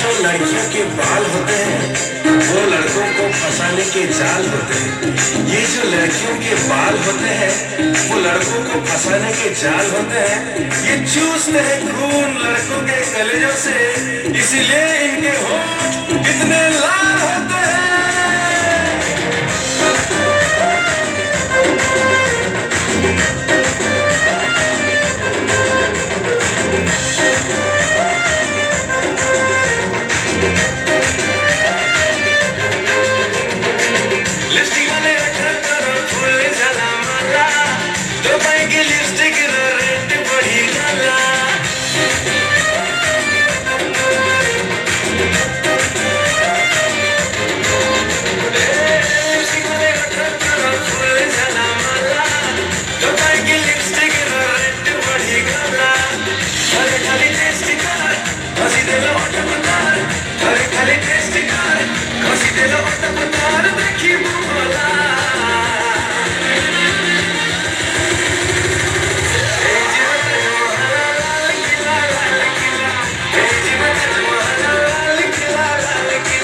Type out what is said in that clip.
जो लड़कियों के बाल होते हैं वो लड़कों को फंसाने के जाल होते हैं। ये जो लड़कियों के बाल होते हैं वो लड़कों को फंसाने के जाल होते हैं। ये चूसते हैं खून लड़कों के कलेजों से, इसलिए इनके होंठ इतने